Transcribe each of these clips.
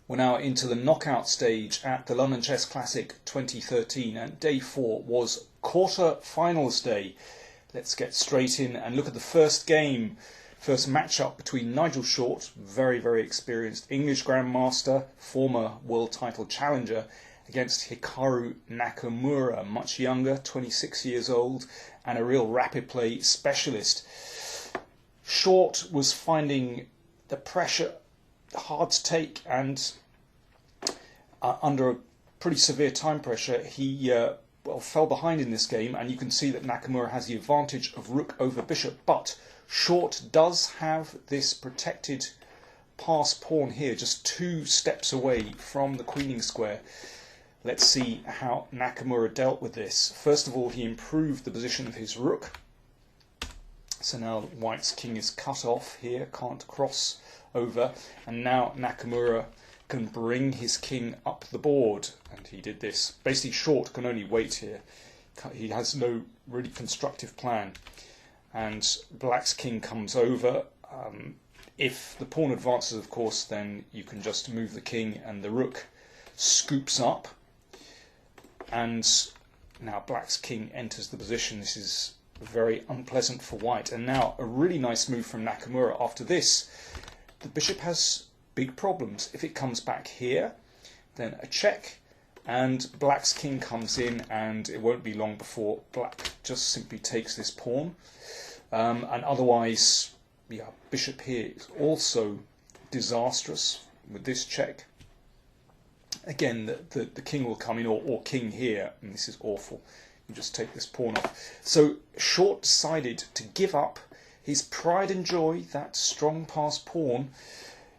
We're now into the knockout stage at the London Chess Classic 2013, and day 4 was quarter-finals day. Let's get straight in and look at the first game, first matchup between Nigel Short, very, very experienced English Grandmaster, former world title challenger, against Hikaru Nakamura, much younger, 26 years old, and a real rapid play specialist. Short was finding the pressure hard to take, and under a pretty severe time pressure, he fell behind in this game, and you can see that Nakamura has the advantage of rook over bishop, but Short does have this protected pass pawn here, just 2 steps away from the queening square. Let's see how Nakamura dealt with this. First of all, he improved the position of his rook. So now White's king is cut off here, can't cross over. And now Nakamura can bring his king up the board. And he did this. Basically, Short can only wait here. He has no really constructive plan. And Black's king comes over. If the pawn advances, of course, then you can just move the king and the rook scoops up. And now Black's king enters the position. This is very unpleasant for White. And now a really nice move from Nakamura. After this, the bishop has big problems. If it comes back here, then a check, and Black's king comes in, and it won't be long before Black just simply takes this pawn. And otherwise, yeah, bishop here is also disastrous with this check. Again, the king will come in, or king here, and this is awful. You just take this pawn off. So Short decided to give up his pride and joy, that strong passed pawn,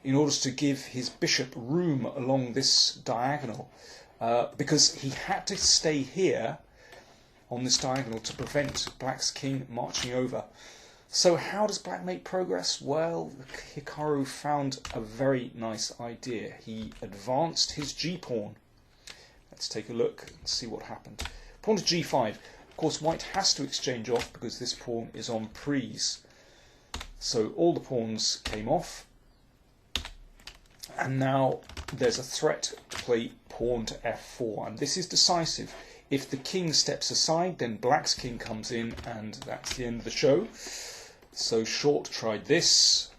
in order to give his bishop room along this diagonal, because he had to stay here on this diagonal to prevent Black's king marching over. So how does Black make progress? Well, Hikaru found a very nice idea. He advanced his g-pawn. Let's take a look and see what happened. Pawn to g5. Of course, White has to exchange off because this pawn is on prise. So all the pawns came off. And now there's a threat to play pawn to f4. And this is decisive. If the king steps aside, then Black's king comes in, and that's the end of the show. So Short tried this,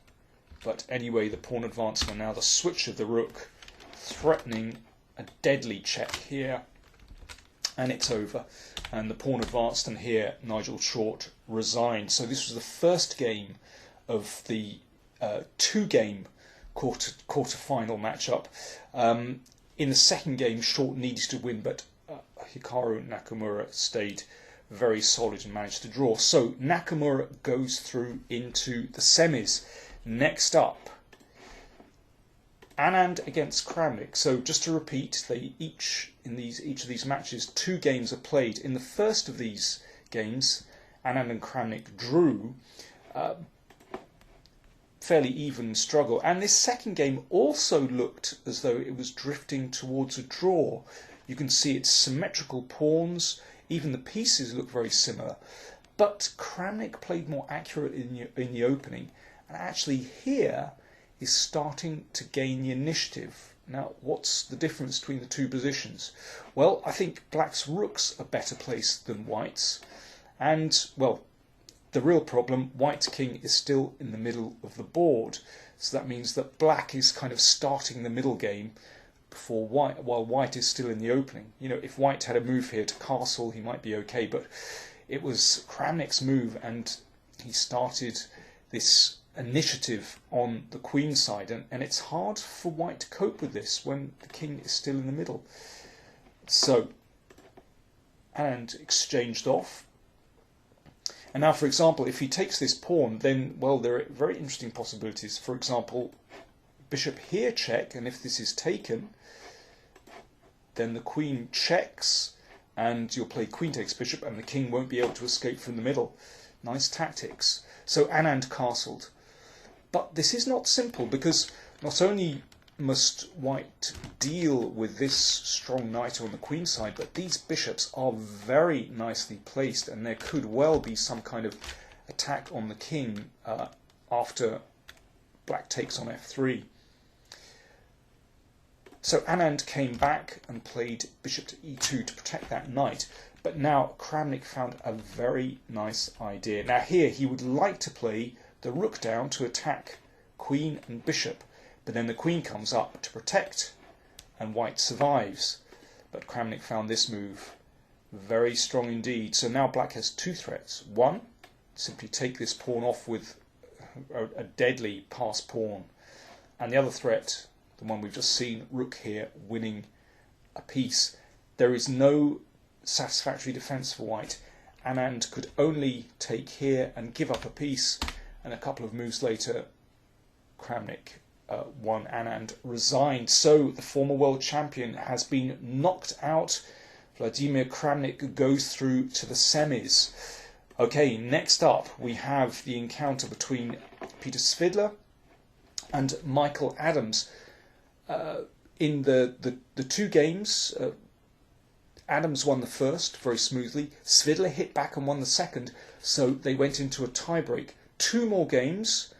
but anyway, the pawn advancement, now the switch of the rook, threatening a deadly check here, and it's over. And the pawn advanced, and here Nigel Short resigned. So this was the first game of the 2-game quarter-final matchup. In the second game, Short needed to win, but Hikaru Nakamura stayed very solid and managed to draw. So Nakamura goes through into the semis. Next up, Anand against Kramnik. So just to repeat, they each of these matches, 2 games are played. In the first of these games, Anand and Kramnik drew. Fairly even struggle. And this second game also looked as though it was drifting towards a draw. You can see it's symmetrical pawns. Even the pieces look very similar. But Kramnik played more accurately in the opening. And actually here is starting to gain the initiative. Now, what's the difference between the 2 positions? Well, I think Black's rooks are better placed than White's. And, well, the real problem, White's king is still in the middle of the board. So that means that Black is kind of starting the middle game before White, while White is still in the opening. You know, if White had a move here to castle, he might be okay, but it was Kramnik's move, and he started this initiative on the queen side, and it's hard for White to cope with this when the king is still in the middle. So, and exchanged off. And now, for example, if he takes this pawn, then, well, there are very interesting possibilities. For example, bishop here check, and if this is taken, then the queen checks, and you'll play queen takes bishop, and the king won't be able to escape from the middle. Nice tactics. So Anand castled. But this is not simple, because not only must White deal with this strong knight on the queen side, but these bishops are very nicely placed, and there could well be some kind of attack on the king after Black takes on f3. So Anand came back and played bishop to e2 to protect that knight. But now Kramnik found a very nice idea. Now here he would like to play the rook down to attack queen and bishop. But then the queen comes up to protect and white survives. But Kramnik found this move very strong indeed. So now black has two threats. One, simply take this pawn off with a deadly pass pawn. And the other threat, the one we've just seen, rook here, winning a piece. There is no satisfactory defence for white. Anand could only take here and give up a piece, and a couple of moves later, Kramnik won. Anand resigned. So the former world champion has been knocked out. Vladimir Kramnik goes through to the semis. Okay, next up we have the encounter between Peter Svidler and Michael Adams. In the two games, Adams won the first very smoothly. Svidler hit back and won the second, so they went into a tiebreak. Two more games,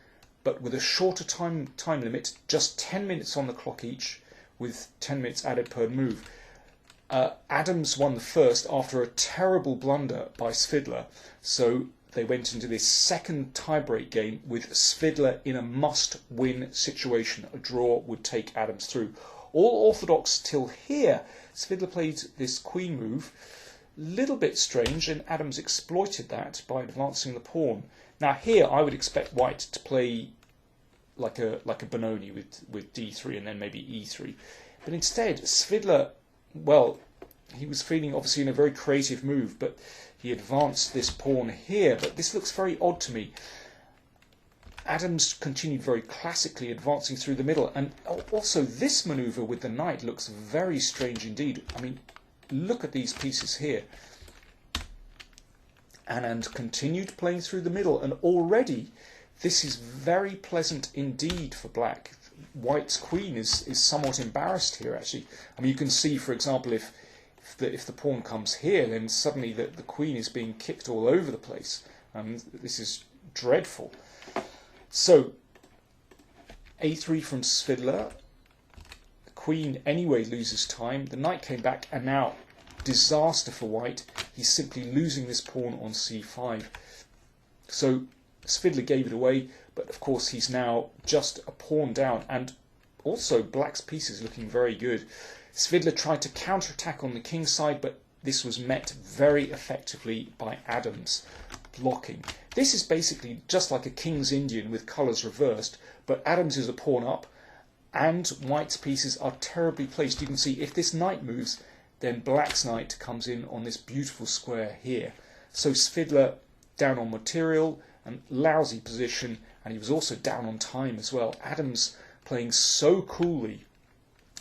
but with a shorter time limit, just 10 minutes on the clock each, with 10 minutes added per move. Adams won the first after a terrible blunder by Svidler, so they went into this second tiebreak game with Svidler in a must-win situation. A draw would take Adams through. All orthodox till here. Svidler played this queen move, little bit strange, and Adams exploited that by advancing the pawn. Now here I would expect white to play like a Benoni with d3 and then maybe e3, but instead Svidler, well, he was feeling obviously in a very creative move, but he advanced this pawn here. But this looks very odd to me. Adams continued very classically advancing through the middle, and also this manoeuvre with the knight looks very strange indeed. I mean, look at these pieces here. Anand continued playing through the middle, and already this is very pleasant indeed for black. White's queen is somewhat embarrassed here, actually. I mean, you can see, for example, if the pawn comes here, then suddenly the queen is being kicked all over the place. This is dreadful. So, a3 from Svidler. The queen anyway loses time. The knight came back, and now disaster for white. He's simply losing this pawn on c5. So Svidler gave it away, but of course he's now just a pawn down, and also black's piece is looking very good. Svidler tried to counterattack on the king side, but this was met very effectively by Adams, blocking. This is basically just like a King's Indian with colours reversed, but Adams is a pawn up, and white's pieces are terribly placed. You can see if this knight moves, then black's knight comes in on this beautiful square here. So Svidler down on material and lousy position, and he was also down on time as well. Adams playing so coolly.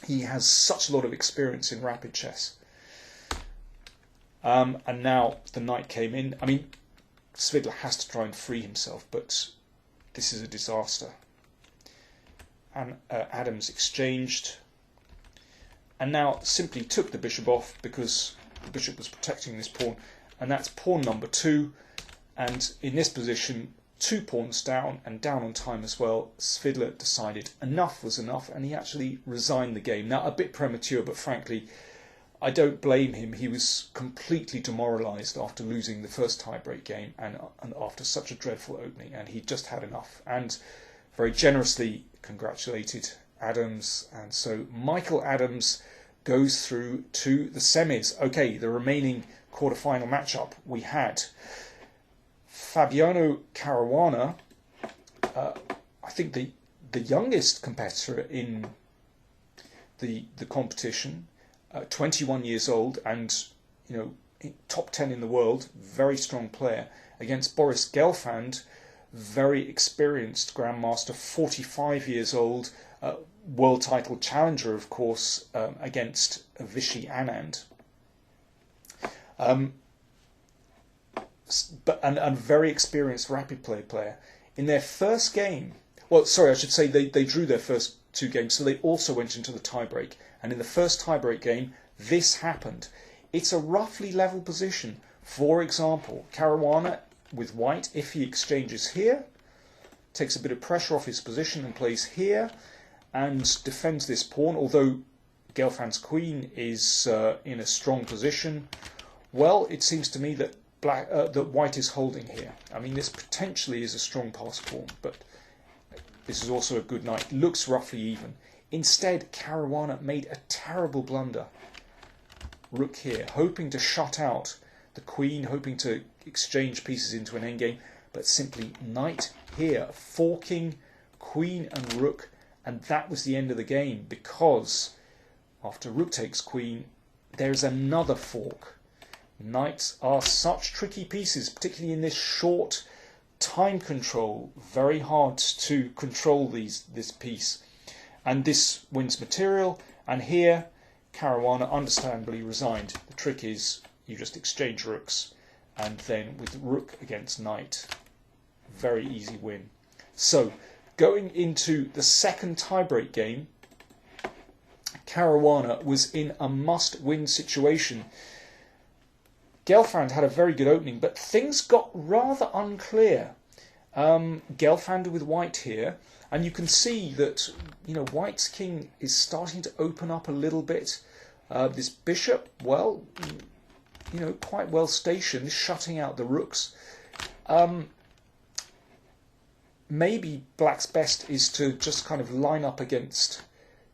He has such a lot of experience in rapid chess. And now the knight came in. I mean, Svidler has to try and free himself, but this is a disaster. And Adams exchanged, and now simply took the bishop off because the bishop was protecting this pawn, and that's pawn number 2. And in this position, 2 pawns down and down on time as well, Svidler decided enough was enough, and he actually resigned the game. Now, a bit premature, but frankly, I don't blame him. He was completely demoralised after losing the first tiebreak game and after such a dreadful opening, and he just had enough. And very generously congratulated Adams, and so Michael Adams goes through to the semis. Okay, the remaining quarter-final matchup we had Fabiano Caruana, I think the youngest competitor in the competition, 21 years old, and top 10 in the world, very strong player, against Boris Gelfand, very experienced grandmaster, 45 years old, world title challenger, of course, against Vishy Anand. But a very experienced rapid play player. In their first game, well, sorry, I should say they drew their first 2 games, so they also went into the tiebreak. And in the first tiebreak game, this happened. It's a roughly level position. For example, Caruana with white, if he exchanges here, takes a bit of pressure off his position and plays here, and defends this pawn, although Gelfand's queen is in a strong position. Well, it seems to me that that white is holding here. I mean, this potentially is a strong pass pawn, but this is also a good knight. Looks roughly even. Instead, Karamaneh made a terrible blunder. Rook here, hoping to shut out the queen, hoping to exchange pieces into an endgame, but simply knight here, forking queen and rook, and that was the end of the game, because after rook takes queen, there's another fork. Knights are such tricky pieces, particularly in this short time control. Very hard to control this piece. And this wins material, and here Karamaneh understandably resigned. The trick is you just exchange rooks, and then with rook against knight, very easy win. So going into the second tiebreak game, Karamaneh was in a must-win situation. Gelfand had a very good opening, but things got rather unclear. Gelfand with white here, and you can see that white's king is starting to open up a little bit. This bishop, well, quite well stationed, shutting out the rooks. Maybe black's best is to just kind of line up against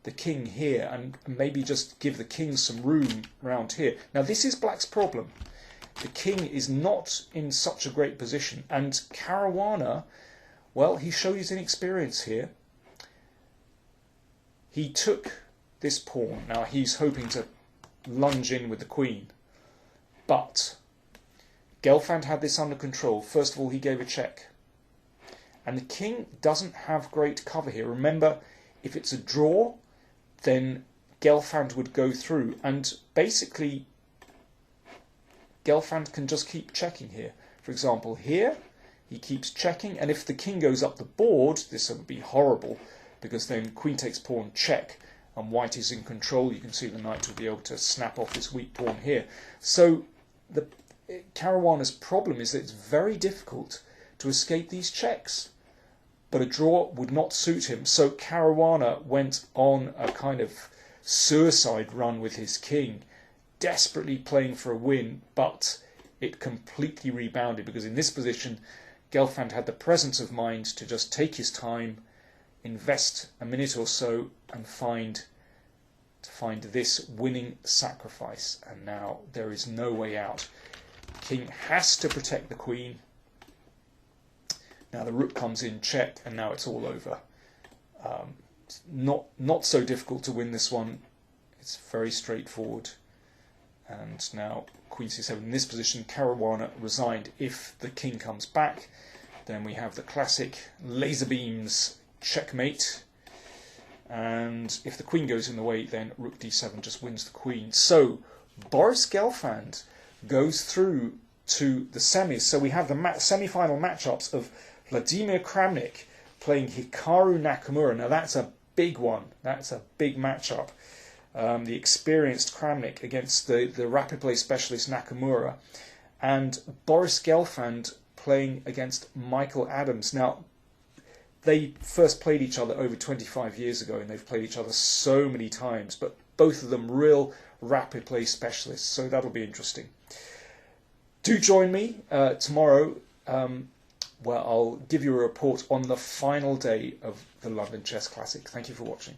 the king here and maybe just give the king some room round here. Now this is black's problem. The king is not in such a great position, and Karamaneh, well, he showed his inexperience here. He took this pawn. Now he's hoping to lunge in with the queen, but Gelfand had this under control. First of all, he gave a check, and the king doesn't have great cover here. Remember, if it's a draw, then Gelfand would go through, and basically Gelfand can just keep checking here. For example, here he keeps checking, and if the king goes up the board, this would be horrible, because then queen takes pawn check, and white is in control. You can see the knight will be able to snap off this weak pawn here. So Karamaneh's problem is that it's very difficult to escape these checks, but a draw would not suit him. So Karamaneh went on a kind of suicide run with his king, desperately playing for a win, but it completely rebounded, because in this position Gelfand had the presence of mind to just take his time, invest a minute or so, and find this winning sacrifice. And now there is no way out. King has to protect the queen. Now the rook comes in check, and now it's all over. Not so difficult to win this one. It's very straightforward. And now queen c7. In this position, Karamaneh resigned. If the king comes back, then we have the classic laser beams checkmate. And if the queen goes in the way, then rook d7 just wins the queen. So Boris Gelfand goes through to the semis. So we have the semi-final matchups of Vladimir Kramnik playing Hikaru Nakamura. Now that's a big one. That's a big matchup. The experienced Kramnik against the rapid play specialist Nakamura, and Boris Gelfand playing against Michael Adams. Now, they first played each other over 25 years ago, and they've played each other so many times, but both of them real rapid play specialists, so that'll be interesting. Do join me tomorrow, where I'll give you a report on the final day of the London Chess Classic. Thank you for watching.